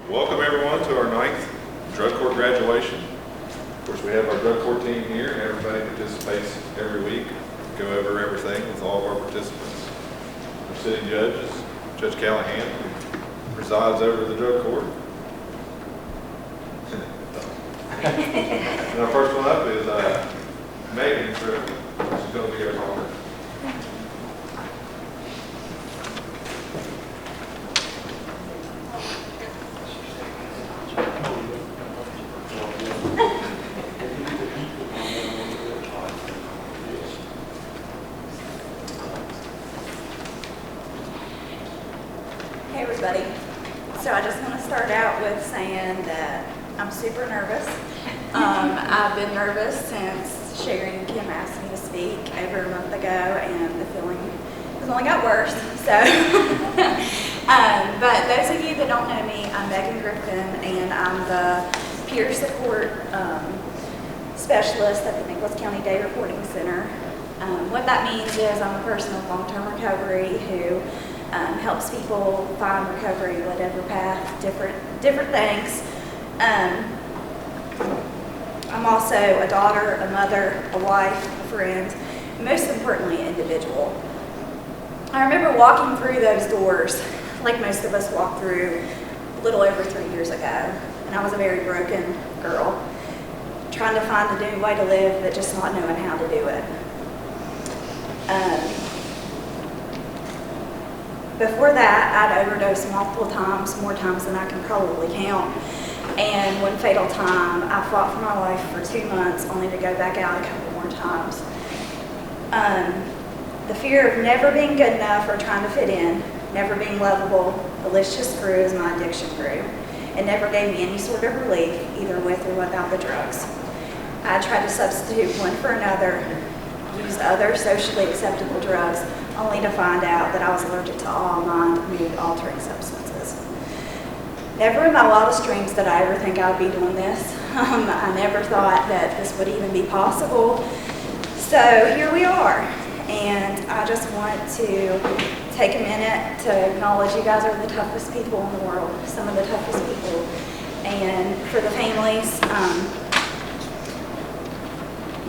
Welcome everyone to our ninth drug court graduation. Of course, we have our drug court team here and everybody participates every week. Go over everything with all of our participants. Our sitting judge is Judge Callahan, who presides over the drug court. And our first one up is Megan. She's going to be our caller. Hey everybody. So I just want to start out with saying that I'm super nervous. I've been nervous since Sherry and Kim asked me to speak over a month ago, and the feeling has only got worse. So, but those of you that don't know me, I'm Megan Griffin, and I'm the peer support specialist at the Nicholas County Day Reporting Center. What that means is I'm a person with long-term recovery who helps people find recovery, whatever path, different things. I'm also a daughter, a mother, a wife, a friend, and most importantly, an individual. I remember walking through those doors, like most of us walked through, a little over 3 years ago, and I was a very broken girl, trying to find a new way to live, but just not knowing how to do it. Before that, I'd overdosed multiple times, more times than I can probably count. And one fatal time, I fought for my life for 2 months, only to go back out a couple more times. The fear of never being good enough or trying to fit in, never being lovable, the list just grew as my addiction grew. It never gave me any sort of relief, either with or without the drugs. I tried to substitute one for another, use other socially acceptable drugs, only to find out that I was allergic to all mood-altering substances. Never in my wildest dreams did I ever think I would be doing this. I never thought that this would even be possible. So here we are, and I just want to take a minute to acknowledge you guys are the toughest people in the world, some of the toughest people. And for the families,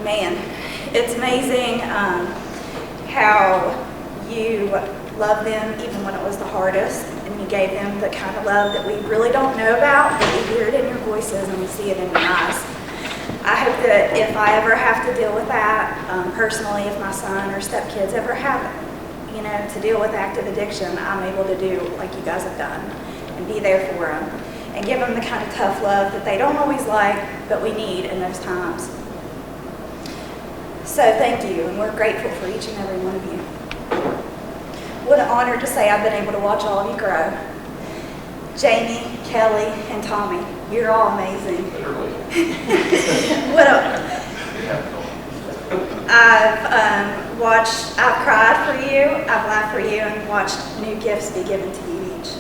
man, it's amazing how you love them even when it was the hardest, and you gave them the kind of love that we really don't know about, but we hear it in your voices and we see it in your eyes. I hope that if I ever have to deal with that, personally, if my son or stepkids ever have, to deal with active addiction, I'm able to do like you guys have done and be there for them and give them the kind of tough love that they don't always like, but we need in those times. So thank you, and we're grateful for each and every one of you. What an honor to say I've been able to watch all of you grow. Jamie, Kelly, and Tommy, you're all amazing. I've cried for you, I've laughed for you, and watched new gifts be given to you each.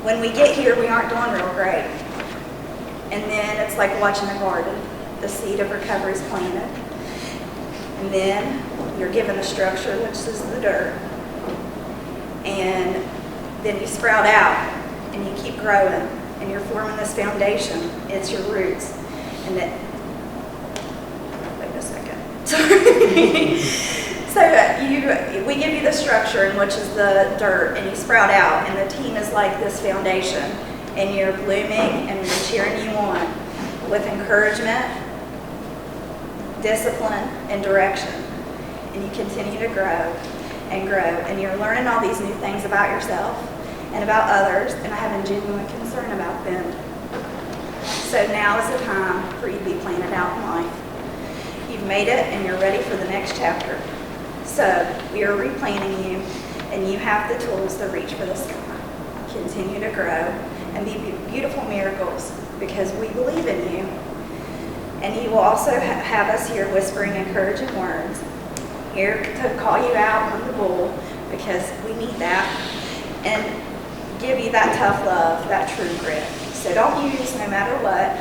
When we get here, we aren't doing real great. And then it's like watching a garden. The seed of recovery is planted. And then you're given the structure, which is the dirt. And then you sprout out and you keep growing and you're forming this foundation. It's your roots. And then, wait a second. Sorry. So we give you the structure, in which is the dirt, and you sprout out, and the team is like this foundation. And you're blooming and we're cheering you on with encouragement, discipline, and direction. And you continue to grow and grow, and you're learning all these new things about yourself and about others, and I have a genuine concern about them. So now is the time for you to be planted out in life. You've made it, and you're ready for the next chapter. So we are replanting you, and you have the tools to reach for the sky. Continue to grow and be beautiful miracles, because we believe in you. And he will also have us here whispering encouraging words, here to call you out on the bull, because we need that, and give you that tough love, that true grit. So don't use no matter what,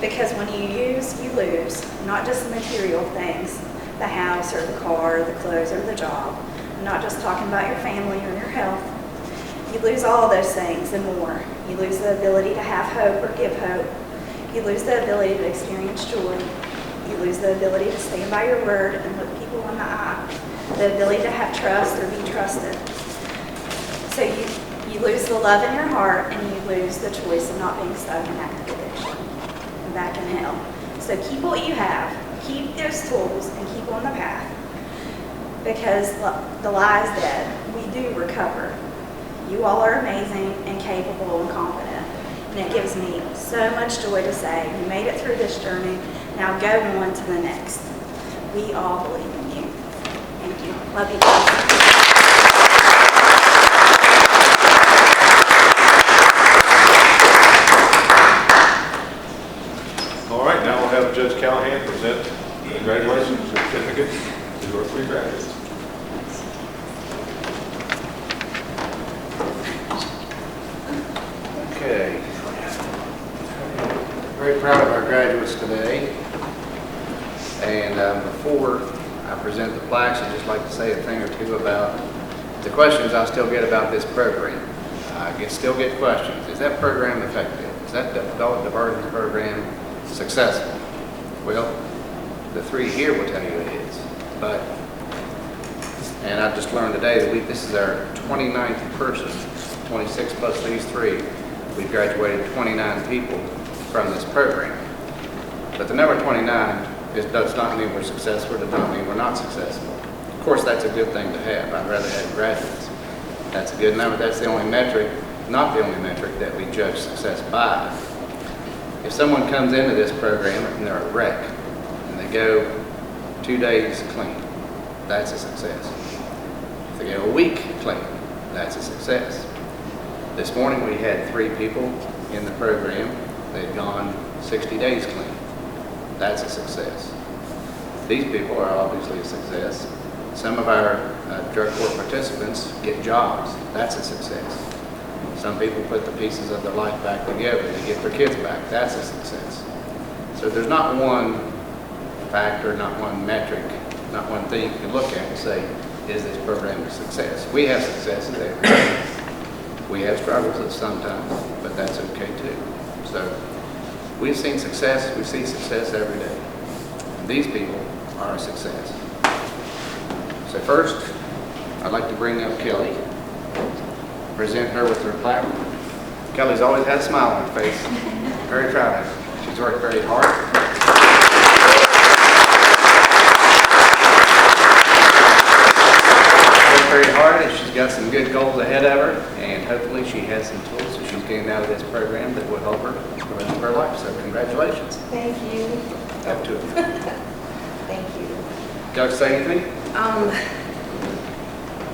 because when you use, you lose, not just the material things, the house or the car or the clothes or the job. I'm not just talking about your family or your health. You lose all those things and more. You lose the ability to have hope or give hope. You lose the ability to experience joy. You lose the ability to stand by your word and look people in the eye. The ability to have trust or be trusted. So you lose the love in your heart, and you lose the choice of not being stuck in active addiction and back in hell. So keep what you have. Keep those tools and keep on the path. Because the lie is dead. We do recover. You all are amazing and capable and confident. And it gives me so much joy to say, you made it through this journey. Now go on to the next. We all believe in you. Thank you. Love you guys. All right, now we'll have Judge Callahan present the graduation certificate to our 3 graduates. Okay. Very proud of our graduates today. And before I present the plaques, I'd just like to say a thing or two about the questions I still get about this program. I still get questions. Is that program effective? Is that adult diversion program successful? Well, the 3 here will tell you it is. And I just learned today that this is our 29th person, 26 plus these 3. We've graduated 29 people from this program. But the number 29 does not mean we're successful, does not mean we're not successful. Of course, that's a good thing to have. I'd rather have graduates. That's a good number. That's the only metric, not the only metric that we judge success by. If someone comes into this program and they're a wreck, and they go 2 days clean, that's a success. If they go a week clean, that's a success. This morning we had 3 people in the program. They'd gone 60 days clean. That's a success. These people are obviously a success. Some of our drug court participants get jobs. That's a success. Some people put the pieces of their life back together. They get their kids back. That's a success. So there's not one factor, not one metric, not one thing you can look at and say, is this program a success? We have successes every day. We have struggles at some times, but that's okay too. So we've seen success, we see success every day. And these people are a success. So first, I'd like to bring up Kelly, present her with her plaque. Kelly's always had a smile on her face. Very proud of her. She's worked very hard. Very hard, and she's got some good goals ahead of her, and hopefully she has some tools that she's getting out of this program that will help her the rest of her life. So congratulations. Thank you. Up to it. Thank you. Would you like to say anything?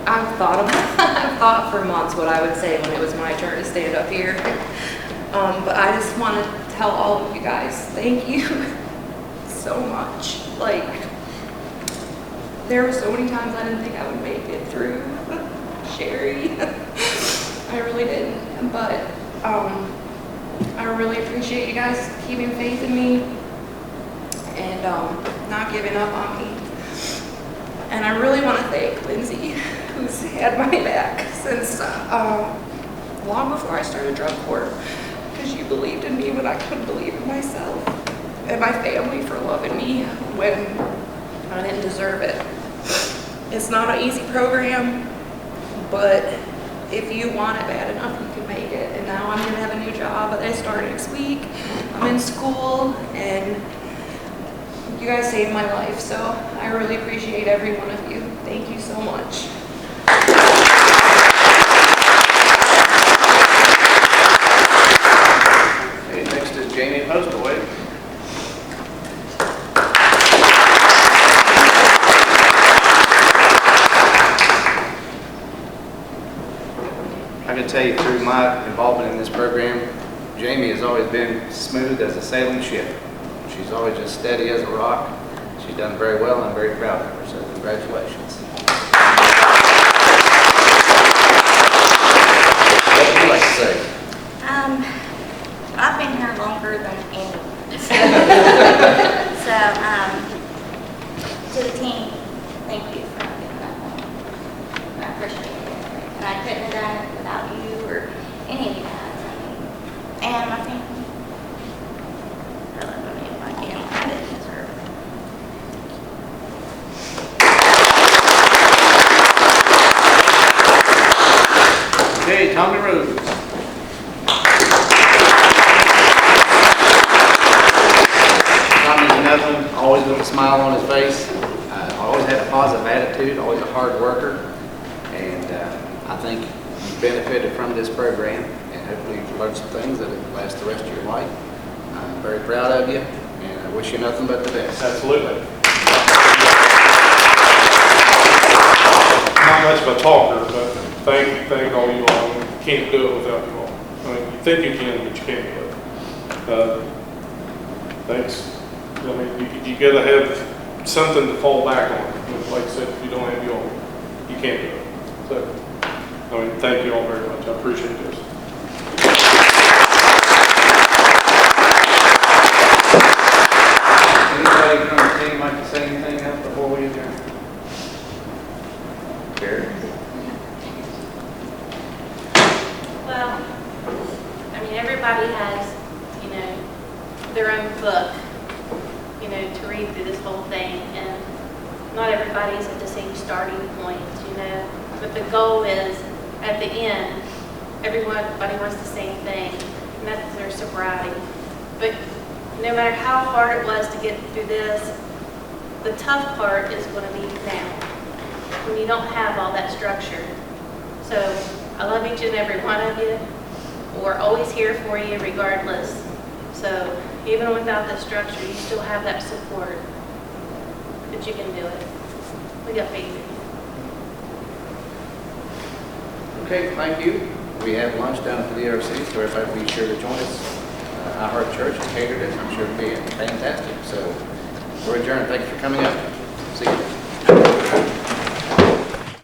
I've thought for months what I would say when it was my turn to stand up here. But I just want to tell all of you guys, thank you so much. Like, there were so many times I didn't think I would make it through Sherry. I really didn't. But I really appreciate you guys keeping faith in me and not giving up on me. And I really want to thank Lindsay, who's had my back since long before I started drug court, because you believed in me when I couldn't believe in myself, and my family for loving me when I didn't deserve it. It's not an easy program, but if you want it bad enough, you can make it. And now I'm going to have a new job that I start next week. I'm in school, and you guys saved my life, so I really appreciate every one of you. Thank you so much. Okay, next is Jamie Postaway. I can tell you through my involvement in this program, Jamie has always been smooth as a sailing ship. She's always just steady as a rock. She's done very well, and I'm very proud of her, so congratulations. What would you like to say? I've been here longer than anyone. So, to the team, thank you for giving that one. I appreciate it. And I couldn't have done it without you or any of you guys. I mean, and my family. I love them if I can. I didn't deserve it. Okay, Tommy Rhodes. Tommy's nothing, always with a smile on his face, always had a positive attitude, always a hard worker, and I think you benefited from this program, and hopefully you've learned some things that will last the rest of your life. I'm very proud of you, and I wish you nothing but the best. Absolutely. Not much of a talker, but thank all you all. You can't do it without you all. I mean, you think you can, but you can't do it. Thanks. I mean, you gotta have something to fall back on. Like I said, if you don't have you all, you can't do it. So, I mean, thank you all very much. I appreciate this. Anybody from the team like to say anything else before we adjourn? Gary? Well, I mean, everybody has, you know, their own book, you know, to read through this whole thing, and not everybody's at the same starting point, you know, but the goal is, at the end, everybody wants the same thing, and that's their sobriety. But no matter how hard it was to get through this, the tough part is going to be now, when you don't have all that structure. So I love each and every one of you. We're always here for you regardless. So even without the structure, you still have that support that you can do it. We got faith in you. Okay, thank you. We have lunch down at the DRC, so everybody be sure to join us. I Heart Church catered it. I'm sure it'll be fantastic. So we're adjourned. Thank you for coming up.